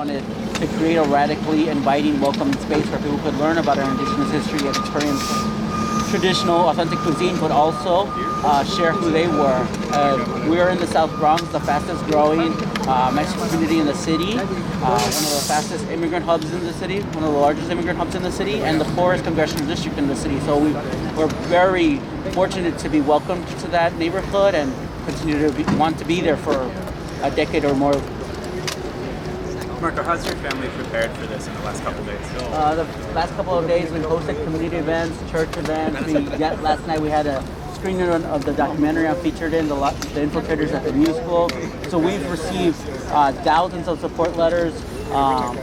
wanted to create a radically inviting, welcoming space where people could learn about our Indigenous history and experience traditional, authentic cuisine, but also share who they were. We are in the South Bronx, the fastest growing Mexican community in the city, one of the fastest immigrant hubs in the city, one of the largest immigrant hubs in the city, and the poorest congressional district in the city. So we're very fortunate to be welcomed to that neighborhood and continue to want to be there for a decade or more. Marco, how's your family prepared for this in the last couple of days? The last couple of days we've hosted community events, church events. Last night we had a screening of the documentary I'm featured in, the infiltrators at the new school. So we've received thousands of support letters.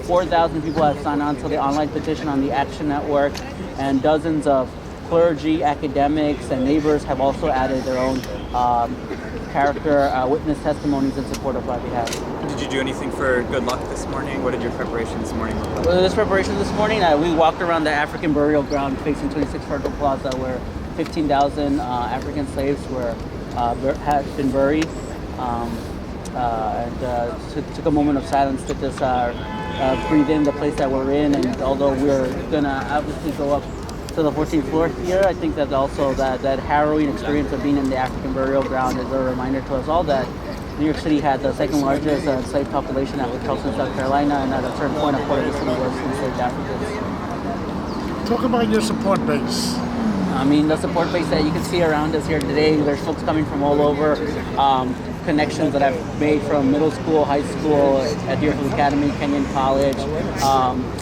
4,000 people have signed on to the online petition on the Action Network, and dozens of clergy, academics, and neighbors have also added their own character witness testimonies in support of our behalf. Did you do anything for good luck this morning? What did your preparation this morning look like? Well, this preparation this morning, we walked around the African burial ground facing 26 Plaza, where 15,000 African slaves had been buried, and took a moment of silence to just breathe in the place that we're in. And although we're gonna obviously go up to the 14th floor here, I think that also that harrowing experience of being in the African burial ground is a reminder to us all that New York City had the second largest slave population after Charleston, South Carolina, and at a certain point, a quarter of the city was enslaved Africans. Talk about your support base. I mean, the support base that you can see around us here today, there's folks coming from all over, connections that I've made from middle school, high school, at Deerfield Academy, Kenyon College,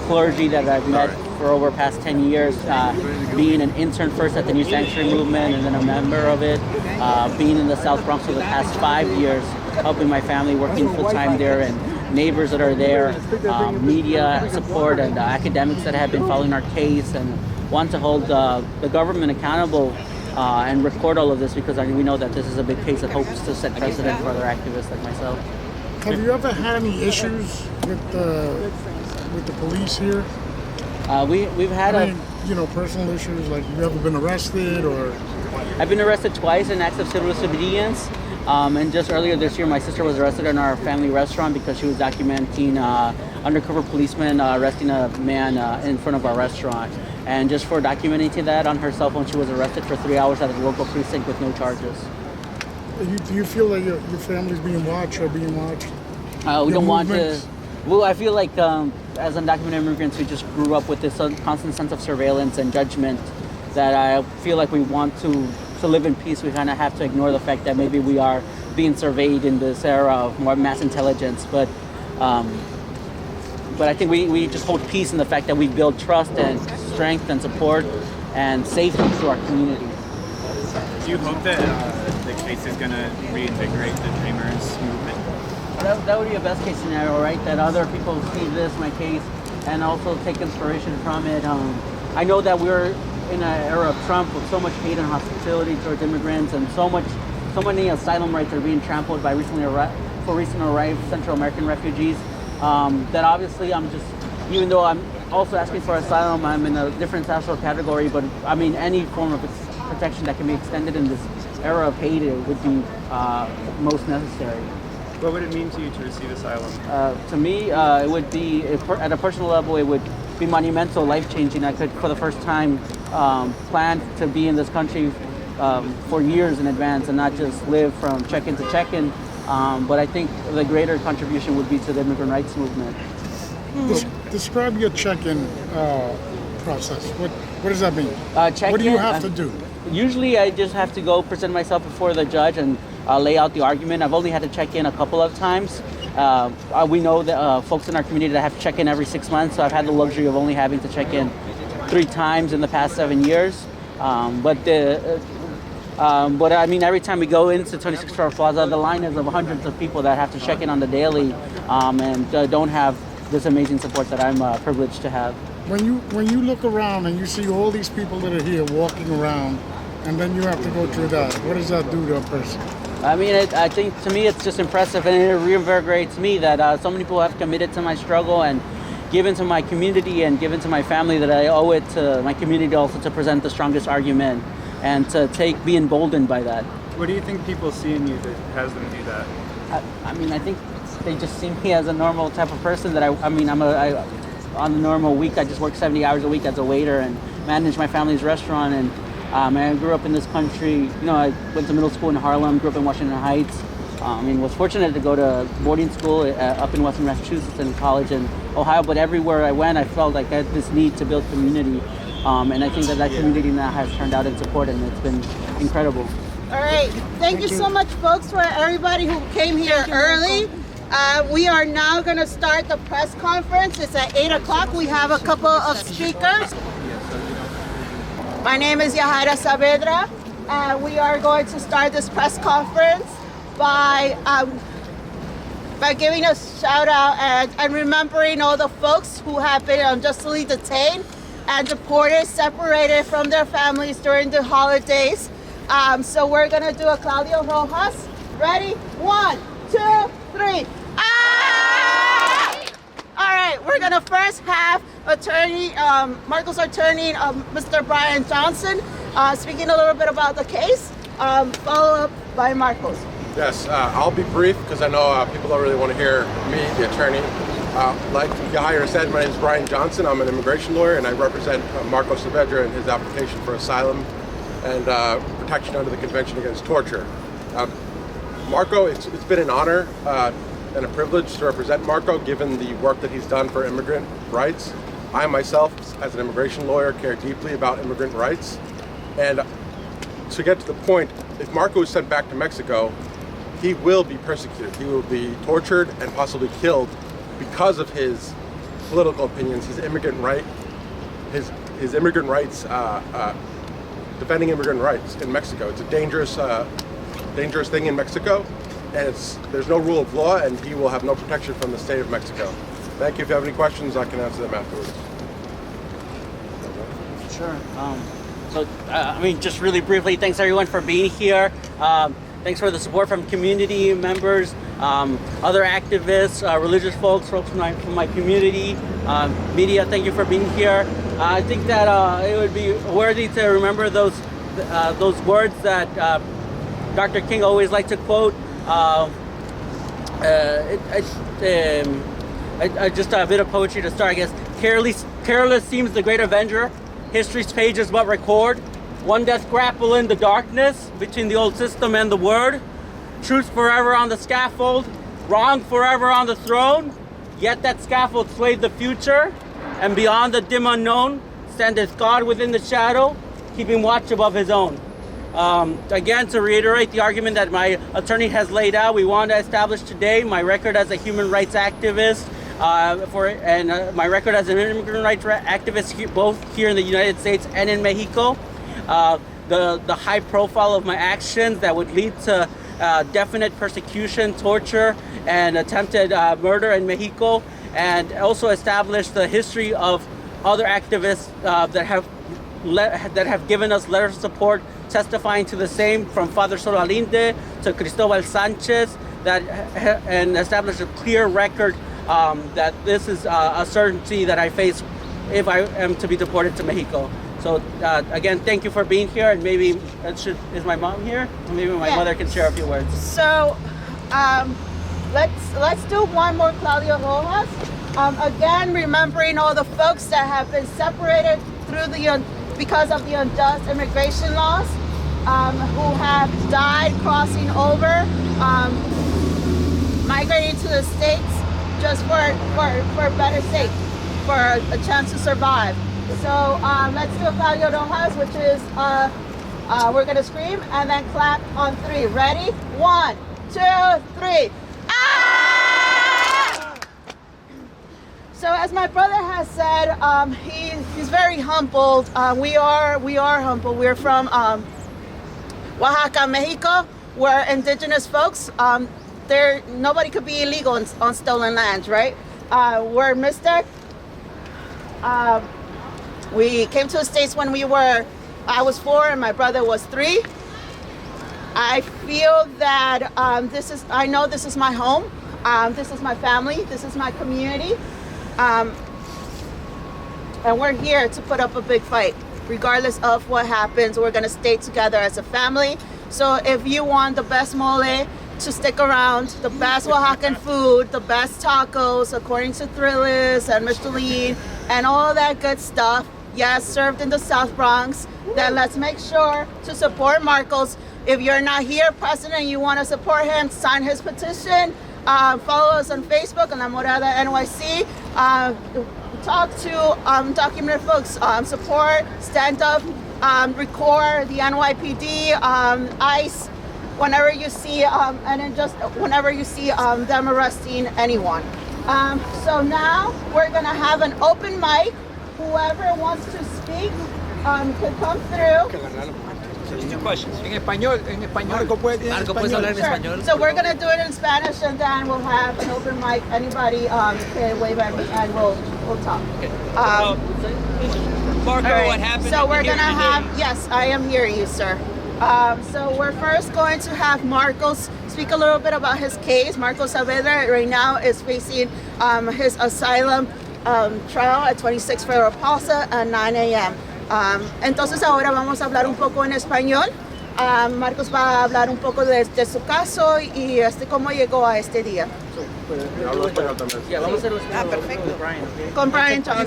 clergy that I've met for over the past 10 years, being an intern first at the New Sanctuary Movement and then a member of it, being in the South Bronx for the past 5 years, helping my family, working full-time there, and neighbors that are there, media support, and academics that have been following our case and want to hold the government accountable and record all of this, because we know that this is a big case that hopes to set precedent for other activists like myself. Have you ever had any issues with the police here? We've had personal issues, like you ever been arrested or? I've been arrested twice in acts of civil disobedience. And just earlier this year, my sister was arrested in our family restaurant because she was documenting undercover policemen arresting a man in front of our restaurant. And just for documenting that on her cell phone, she was arrested for 3 hours at a local precinct with no charges. Do you feel like your family's being watched or being watched? We don't want to. Well, I feel like as undocumented immigrants, we just grew up with this constant sense of surveillance and judgment that I feel like we want to live in peace. We kind of have to ignore the fact that maybe we are being surveyed in this era of more mass intelligence. But I think we just hold peace in the fact that we build trust and strength and support and safety to our community. Do you hope that the case is going to reinvigorate the Dreamers movement? That would be a best case scenario, right? That other people see this, my case, and also take inspiration from it. I know that we're in an era of Trump with so much hate and hostility towards immigrants, and so many asylum rights are being trampled by recently arrived Central American refugees. That obviously even though I'm also asking for asylum, I'm in a different social category, but I mean any form of protection that can be extended in this era of hate would be most necessary. What would it mean to you to receive asylum? To me, it would be, at a personal level, it would be monumental, life-changing. I could, for the first time, plan to be in this country for years in advance and not just live from check-in to check-in. But I think the greater contribution would be to the immigrant rights movement. Describe your check-in process. What does that mean? Check-in, what do you have to do? Usually I just have to go present myself before the judge and lay out the argument. I've only had to check in a couple of times. We know that folks in our community that have to check in every 6 months, so I've had the luxury of only having to check in 3 times in the past 7 years. But I mean, every time we go into 26 Plaza, the line is of hundreds of people that have to check in on the daily and don't have this amazing support that I'm privileged to have. When you look around and you see all these people that are here walking around, and then you have to go through that, what does that do to a person? I mean, I think to me it's just impressive, and it reinvigorates me that so many people have committed to my struggle and given to my community and given to my family, that I owe it to my community also to present the strongest argument and to be emboldened by that. What do you think people see in you that has them do that? I mean, I think they just see me as a normal type of person that I mean, on a normal week, I just work 70 hours a week as a waiter and manage my family's restaurant. And I grew up in this country. You know, I went to middle school in Harlem, grew up in Washington Heights. I mean, was fortunate to go to boarding school up in Western Massachusetts and college in Ohio. But everywhere I went, I felt like I had this need to build community. And I think that community now has turned out in support, and it's been incredible. All right. Thank you so much, folks, for everybody who came here early. We are now going to start the press conference. It's at 8 o'clock. We have a couple of speakers. My name is Saavedra. We are going to start this press conference by giving a shout out and remembering all the folks who have been unjustly detained and deported, separated from their families during the holidays. So we're gonna do a Claudio Rojas. Ready? 1, 2, 3. Ah! All right, we're gonna first have attorney, Marco's attorney, Mr. Brian Johnson, speaking a little bit about the case, followed up by Marcos. Yes, I'll be brief because I know people don't really want to hear me, the attorney. Like Yahaira said, my name is Brian Johnson. I'm an immigration lawyer and I represent Marco Saavedra in his application for asylum and protection under the Convention Against Torture. Marco, it's been an honor and a privilege to represent Marco given the work that he's done for immigrant rights. I myself, as an immigration lawyer, care deeply about immigrant rights. And to get to the point, if Marco is sent back to Mexico, he will be persecuted. He will be tortured and possibly killed because of his political opinions, his immigrant right, his immigrant rights, defending immigrant rights in Mexico. It's a dangerous thing in Mexico, and there's no rule of law, and he will have no protection from the state of Mexico. Thank you. If you have any questions, I can answer them afterwards. Sure. I mean, just really briefly, thanks everyone for being here. Thanks for the support from community members, other activists, religious folks from my community, media. Thank you for being here. I think that it would be worthy to remember those words that Dr. King always liked to quote. Just a bit of poetry to start, I guess. Careless seems the great avenger. History's pages but record. One death grapple in the darkness between the old system and the word. Truth forever on the scaffold, wrong forever on the throne. Yet that scaffold swayed the future, and beyond the dim unknown standeth God within the shadow, keeping watch above his own. Again, to reiterate the argument that my attorney has laid out, we want to establish today my record as a human rights activist, my record as an immigrant rights activist, both here in the United States and in Mexico. The high profile of my actions that would lead to definite persecution, torture, and attempted murder in Mexico, and also establish the history of other activists that have given us letters of support testifying to the same, from Father Solalinde to Cristobal Sanchez, and establish a clear record that this is a certainty that I face if I am to be deported to Mexico. So again, thank you for being here, and maybe is my mom here? Maybe my mother can share a few words. So let's do one more Claudio Rojas. Again, remembering all the folks that have been separated because of the unjust immigration laws, who have died crossing over, migrating to the States just for a better sake, for a chance to survive. So let's do Claudio Rojas, which is, we're gonna scream and then clap on 3. Ready? 1, 2, 3. Ah! So as my brother has said, he's very humbled. We are humble. We're from Oaxaca, Mexico. We're indigenous folks. Nobody could be illegal on stolen lands, right? We're Mr. We came to the States when I was 4 and my brother was 3. I feel that I know this is my home. This is my family. This is my community. And we're here to put up a big fight. Regardless of what happens, we're gonna stay together as a family. So if you want the best mole, to stick around. The best Oaxacan food, the best tacos, according to Thrillist and Michelin, and all that good stuff. Yes, served in the South Bronx. Then let's make sure to support Marcos. If you're not here present and you want to support him, sign his petition. Follow us on Facebook on La Morada NYC. Talk to documented folks. Support, stand up, record the NYPD, ICE, whenever you see, and then just whenever you see them arresting anyone. So now we're gonna have an open mic. Whoever wants to speak can come through. Two questions. En español. Marco, ¿puedes hablar en español? So we're gonna do it in Spanish, and then we'll have an open mic. Anybody can wave at me, and we'll talk. Marco, All right. what happened? So we're here gonna today? have, yes, I am hearing you, sir. So we're first going to have Marcos speak a little bit about his case. Marcos Saavedra right now is facing his asylum trial at 26 Federal Plaza at 9 a.m. Entonces ahora vamos a hablar un poco en español. Marcos va a hablar un poco de su caso y cómo llegó a este día. Hablo español también. Yeah, vamos a hacerlo perfecto. con Brian, okay? Con Brian Thomas.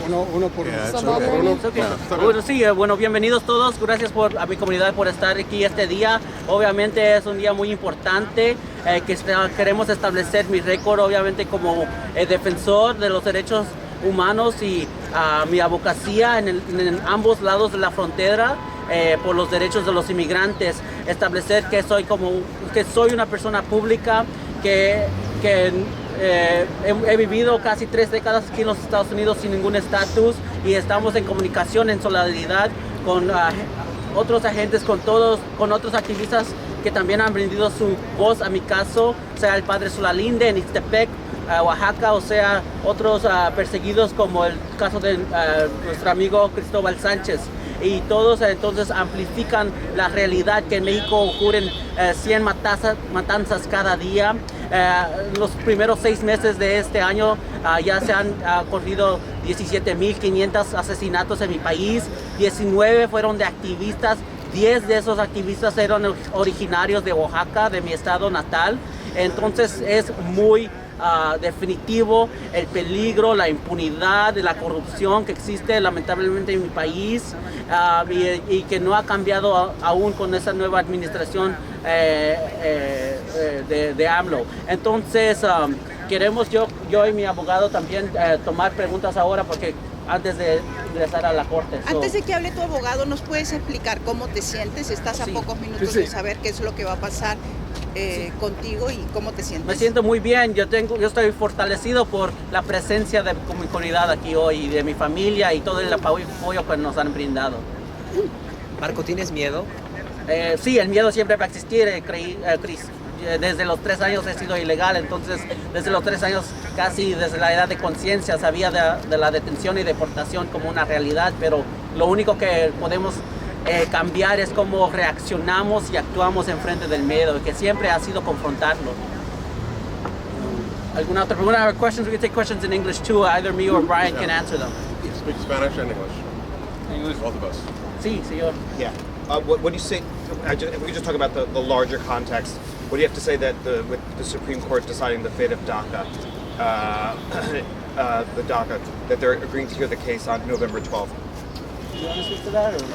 Uno por Yeah, it's uno. okay. It's okay. Yeah. Bueno, sí, bueno, bienvenidos todos. Gracias a mi comunidad por estar aquí este día. Obviamente es un día muy importante que queremos establecer mi récord, obviamente como defensor de los derechos humanos y mi abogacía en ambos lados de la frontera por los derechos de los inmigrantes. Establecer que soy una persona pública que he vivido casi 3 décadas aquí en los Estados Unidos sin ningún estatus y estamos en comunicación, en solidaridad con otros agentes, con otros activistas que también han brindado su voz a mi caso, sea el padre Sulalinde en Ixtepec, Oaxaca, o sea otros perseguidos como el caso de nuestro amigo Cristóbal Sánchez. Y todos entonces amplifican la realidad que en México ocurren 100 matanzas cada día. Los primeros 6 meses de este año ya se han ocurrido 17.500 asesinatos en mi país, 19 fueron de activistas, 10 de esos activistas eran originarios de Oaxaca, de mi estado natal. Entonces es muy definitivo el peligro, la impunidad, la corrupción que existe lamentablemente en mi país y que no ha cambiado aún con esa nueva administración de AMLO. Entonces queremos yo y mi abogado también tomar preguntas ahora porque antes de ingresar a la corte. Antes de que hable tu abogado, ¿nos puedes explicar cómo te sientes? Estás a pocos minutos de saber qué es lo que va a pasar contigo y cómo te sientes. Me siento muy bien, yo estoy fortalecido por la presencia de mi comunidad aquí hoy, y de mi familia y todo el apoyo que nos han brindado. Marco, ¿tienes miedo? Sí, el miedo siempre va a existir, Chris. Desde los 3 años he sido ilegal, entonces desde los 3 años, casi desde la edad de conciencia, sabía de la detención y deportación como una realidad, pero lo único que podemos cambiar es cómo reaccionamos y actuamos en frente del miedo, que siempre ha sido confrontarlo. ¿Alguna otra pregunta? Our questions, we can take questions in English too. Either me or Brian can answer them. Speak Spanish and English. Both of us. Sí, señor. Yeah. What do you say? If we could just talk about the larger context. What do you have to say that with the Supreme Court deciding the fate of DACA, that they're agreeing to hear the case on November 12th? You want to speak to that? Or?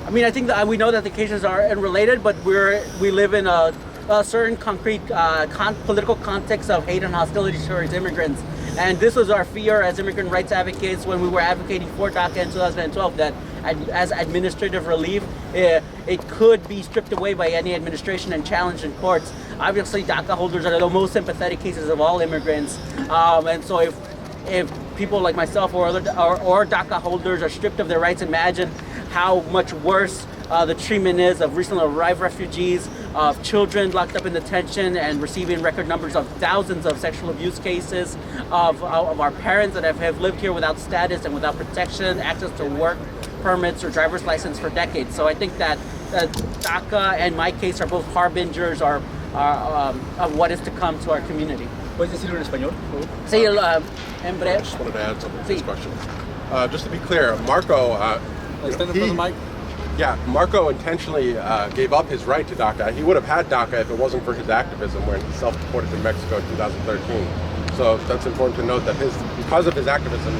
I I mean, I think that we know that the cases are unrelated, but we live in a certain concrete political context of hate and hostility towards immigrants. And this was our fear as immigrant rights advocates when we were advocating for DACA in 2012, that as administrative relief, it could be stripped away by any administration and challenged in courts. Obviously, DACA holders are the most sympathetic cases of all immigrants. And so if people like myself or DACA holders are stripped of their rights, imagine how much worse the treatment is of recently arrived refugees, of children locked up in detention and receiving record numbers of thousands of sexual abuse cases, of our parents that have lived here without status and without protection, access to work permits or driver's license for decades. So I think that DACA and my case are both harbingers of what is to come to our community. ¿Puedes decirlo en español? Sí, en I breve. just wanted to add something to Sí. this question. Just to be clear, Marco, Yeah, Marco intentionally gave up his right to DACA. He would have had DACA if it wasn't for his activism when he self-deported to Mexico in 2013. So that's important to note that because of his activism,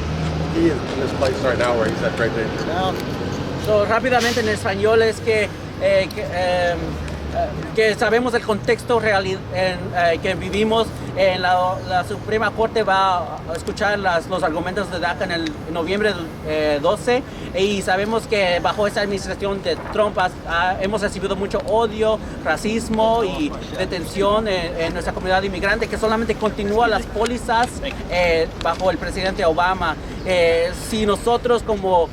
he is in this place right now where he's at great danger. So, rápidamente en español es que sabemos el contexto real que vivimos. La Suprema Corte va a escuchar los argumentos de DACA en noviembre 12 y sabemos que bajo esta administración de Trump hemos recibido mucho odio, racismo y detención en nuestra comunidad inmigrante, que solamente continúa las pólizas bajo el presidente Obama. Si nosotros como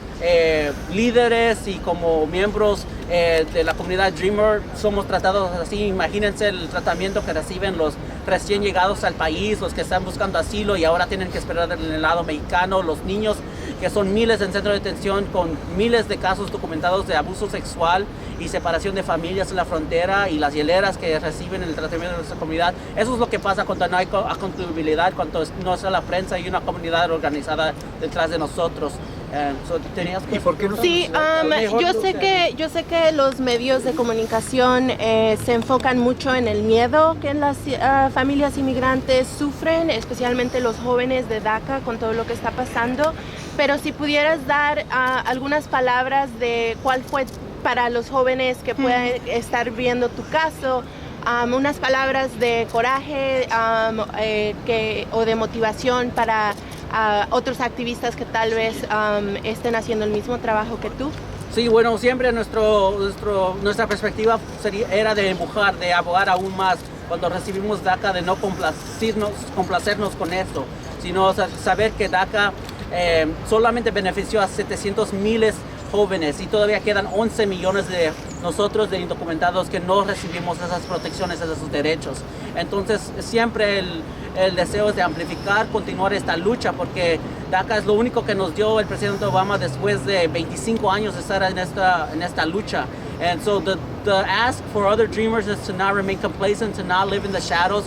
líderes y como miembros de la comunidad Dreamer somos tratados así, imagínense el tratamiento que reciben los recién llegados al país, los que están buscando asilo y ahora tienen que esperar en el lado mexicano, los niños que son miles en centro de detención con miles de casos documentados de abuso sexual y separación de familias en la frontera y las hieleras que reciben el tratamiento de nuestra comunidad. Eso es lo que pasa cuando no hay accountabilidad, cuando no está la prensa y una comunidad organizada detrás de nosotros. ¿Y por qué no? Sí, yo sé que los medios de comunicación se enfocan mucho en el miedo que las familias inmigrantes sufren, especialmente los jóvenes de DACA con todo lo que está pasando. Pero si pudieras dar algunas palabras de cuál fue para los jóvenes que puedan estar viendo tu caso, unas palabras de coraje o de motivación para otros activistas que tal vez estén haciendo el mismo trabajo que tú. Sí, bueno, siempre nuestra perspectiva era de empujar, de abogar aún más cuando recibimos DACA, de no complacernos con esto, sino saber que DACA solamente benefició a 700,000 jóvenes y todavía quedan 11 millones de nosotros de indocumentados que no recibimos esas protecciones, esos derechos. Entonces siempre el deseo es de amplificar, continuar esta lucha, porque DACA es lo único que nos dio el presidente Obama después de 25 años de estar en esta lucha. And so the ask for other dreamers is to not remain complacent, to not live in the shadows,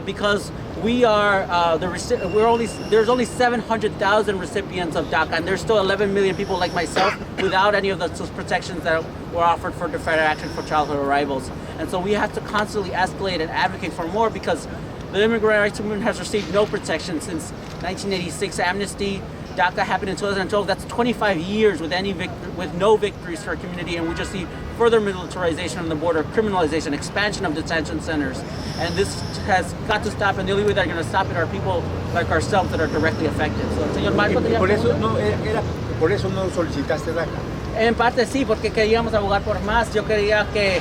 because we are there's only 700,000 recipients of DACA, and there's still 11 million people like myself without any of those protections that were offered for deferred action for childhood arrivals. And so we have to constantly escalate and advocate for more, because the immigrant rights movement has received no protection since 1986 amnesty. DACA happened in 2012. That's 25 years with no victories for our community, and we just see further militarization on the border, criminalization, expansion of detention centers, and this has got to stop. And the only way they're going to stop it are people like ourselves that are directly affected. So, señor Marco, por eso no solicitaste DACA. En parte sí, porque queríamos abogar por más. Yo quería que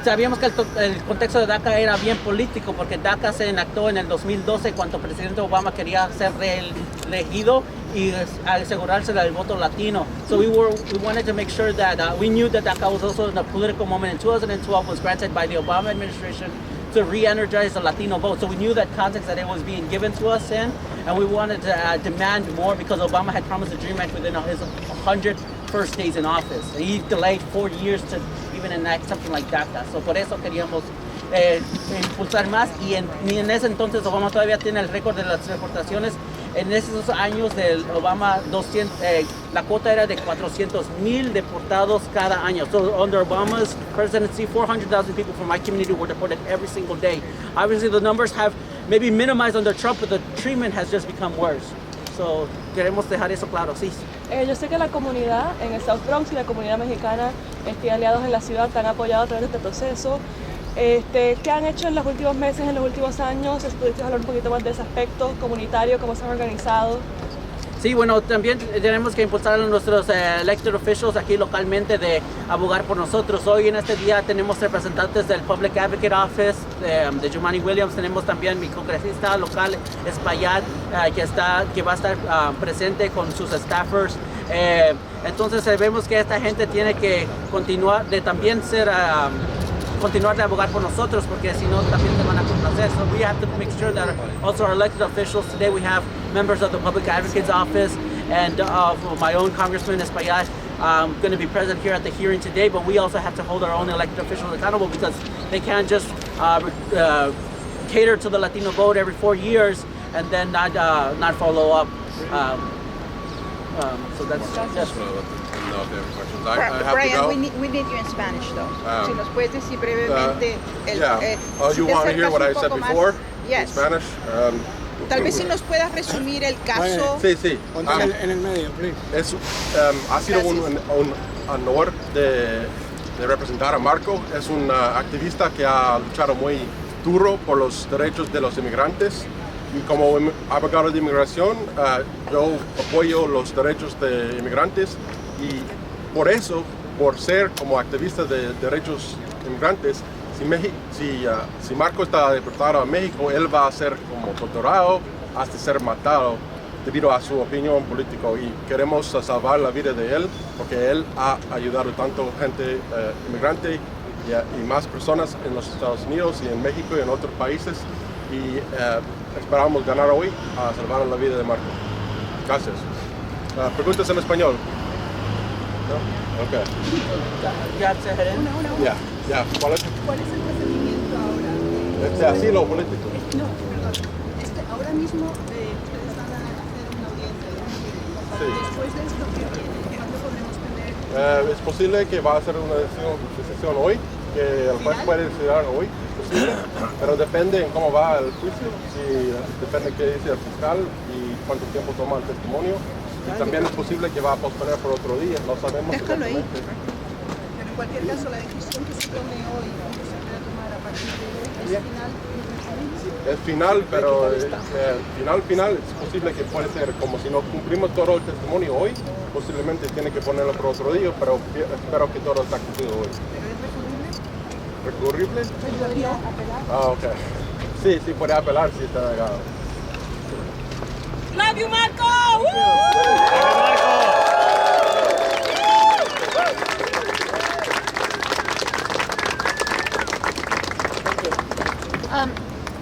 sabíamos que el contexto de DACA era bien político, porque DACA se enactó en el 2012 cuando el presidente Obama quería ser reelegido y asegurarse del voto latino. So we wanted to make sure that we knew that DACA was also in a political moment. In 2012 was granted by the Obama administration to re-energize the Latino vote. So we knew that context that it was being given to us in, and we wanted to demand more, because Obama had promised the Dream Act within his 100 first days in office. He delayed 4 years to even enact something like DACA. So por eso queríamos impulsar más, y en ese entonces Obama todavía tiene el récord de las deportaciones. En esos años del Obama, la cuota era de 400,000 deportados cada año. So under Obama's presidency, 400,000 people from my community were deported every single day. Obviously the numbers have maybe minimized under Trump, but the treatment has just become worse. So queremos dejar eso claro, sí. Yo sé que la comunidad en el South Bronx y la comunidad mexicana, aliados en la ciudad, te han apoyado a través de este proceso. ¿Qué han hecho en los últimos meses, en los últimos años? ¿Pudiste hablar un poquito más de ese aspecto comunitario, cómo se han organizado? Sí, bueno, también tenemos que impulsar a nuestros elected officials aquí localmente de abogar por nosotros. Hoy en este día tenemos representantes del Public Advocate Office, de Jumaane Williams. Tenemos también mi congresista local, Espaillat, que va a estar presente con sus staffers. Entonces vemos que esta gente tiene que continuar de también continuar de abogar por nosotros, porque si no también se van a complacer. So we have to make sure that also our elected officials, today we have members of the Public Advocate's Office and of my own Congressman Espaillat going to be present here at the hearing today, but we also have to hold our own elected officials accountable, because they can't just cater to the Latino vote every 4 years and then not follow up. So that's know if they have questions. I have Brian, to go. we need you in Spanish though. Si nos puedes decir brevemente. Oh, you want to hear what I said before? Yes. In Spanish? Tal vez si nos puedas resumir el caso. Sí. En el medio, please. Ha sido un honor de representar a Marco. Es un activista que ha luchado muy duro por los derechos de los inmigrantes. Y como abogado de inmigración, yo apoyo los derechos de inmigrantes. Y por eso, por ser como activista de derechos inmigrantes, si Marco está deportado a México, él va a ser como torturado hasta ser matado debido a su opinión política. Y queremos salvar la vida de él porque él ha ayudado tanto gente inmigrante y más personas en los Estados Unidos y en México y en otros países. Y esperamos ganar hoy a salvar la vida de Marco. Gracias. Preguntas en español. ¿No? Ok. Ya. ¿Cuál es el procedimiento ahora? Asilo político. No, perdón. Ahora mismo ustedes van a hacer una audiencia. Sí. Después de esto, ¿cuándo podemos tener? Es posible que va a ser una decisión hoy, que el juez puede decidir hoy, posible, pero depende en cómo va el juicio, depende qué dice el fiscal y cuánto tiempo toma el testimonio. Y también es posible que va a posponer por otro día, no sabemos. Déjalo ahí. Pero en cualquier caso, la decisión que se tome hoy, que se pueda tomar a partir de hoy, es final. Es final, pero final es posible que puede ser como si no cumplimos todo el testimonio hoy, posiblemente tiene que ponerlo por otro día, pero espero que todo está cumplido hoy. ¿Recurrible? ¿Podría apelar? Ok. Sí, puede apelar si está negado. Love you, Marco!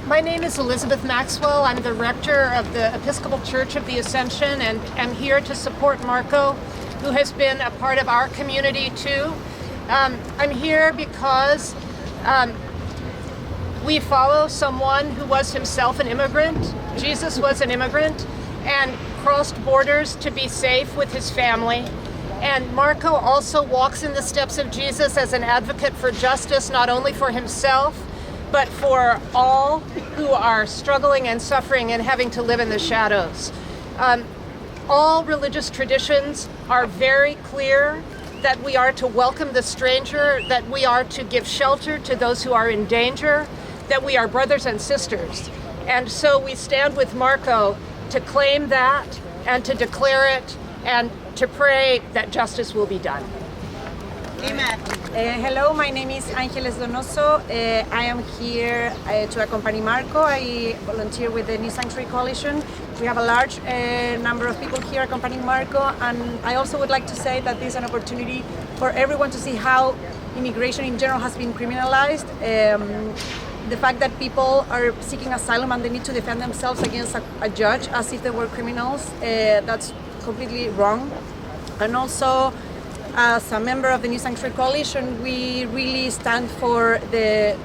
My name is Elizabeth Maxwell. I'm the rector of the Episcopal Church of the Ascension, and I'm here to support Marco, who has been a part of our community too. I'm here because we follow someone who was himself an immigrant. Jesus was an immigrant and crossed borders to be safe with his family. And Marco also walks in the steps of Jesus as an advocate for justice, not only for himself, but for all who are struggling and suffering and having to live in the shadows. All religious traditions are very clear that we are to welcome the stranger, that we are to give shelter to those who are in danger, that we are brothers and sisters. And so we stand with Marco to claim that and to declare it and to pray that justice will be done. Amen. Hello, my name is Ángeles Donoso. I am here to accompany Marco. I volunteer with the New Sanctuary Coalition. We have a large number of people here accompanying Marco, and I also would like to say that this is an opportunity for everyone to see how immigration in general has been criminalized. The fact that people are seeking asylum and they need to defend themselves against a judge as if they were criminals, that's completely wrong. And also, as a member of the New Sanctuary Coalition, we really stand for the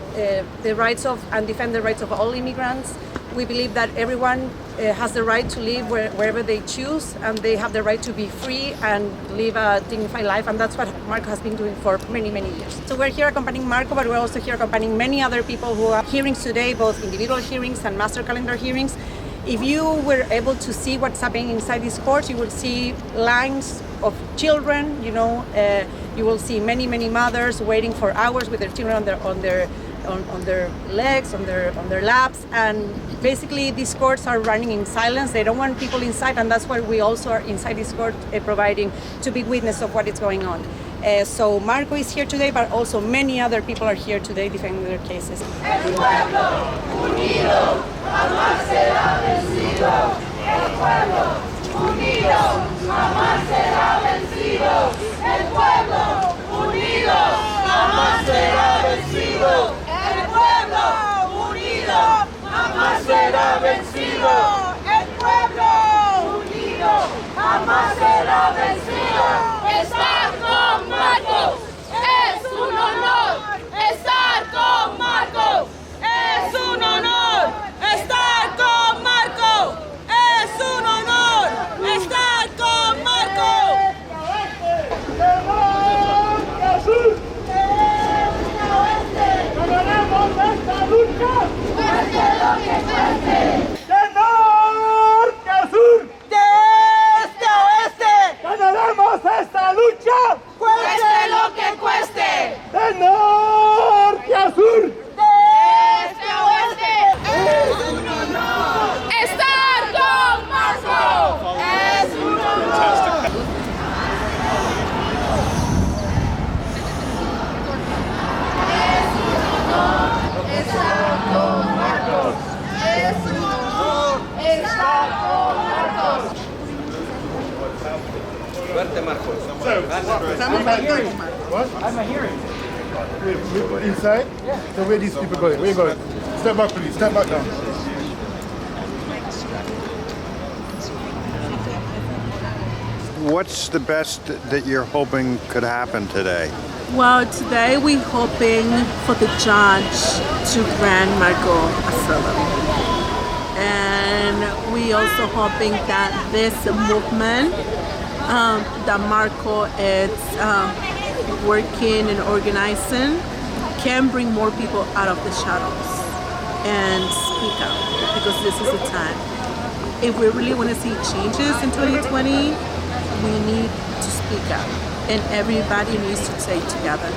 rights of and defend the rights of all immigrants. We believe that everyone has the right to live wherever they choose, and they have the right to be free and live a dignified life, and that's what Marco has been doing for many, many years. So we're here accompanying Marco, but we're also here accompanying many other people who have hearings today, both individual hearings and master calendar hearings. If you were able to see what's happening inside these courts, you will see lines of children, you will see many, many mothers waiting for hours with their children on their legs, on their laps, and basically these courts are running in silence. They don't want people inside, and that's why we also are inside this court providing to be witness of what is going on. So Marco is here today, but also many other people are here today defending their cases. El pueblo unido jamás será vencido. El pueblo unido jamás será vencido. El pueblo unido jamás será vencido. El pueblo unido jamás será vencido. El pueblo unido jamás será vencido. Estar con Marco es un honor. Estar con Marco es un honor. Estar con Marco es un honor. Estar con Marco. Suerte, Marco. What? I'm a hearing. Wait, inside? Yeah. So where these people going? Where you going? Step back, please. Step back down. What's the best that you're hoping could happen today? Well, today we're hoping for the judge to grant Marco asylum. And we also hoping that this movement that Marco is working and organizing can bring more people out of the shadows and speak out, because this is the time. If we really want to see changes in 2020, we need to speak out, and everybody needs to stay together.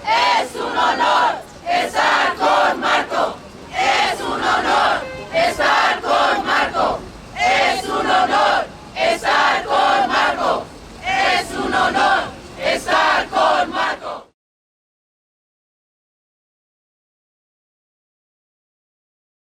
Es un honor.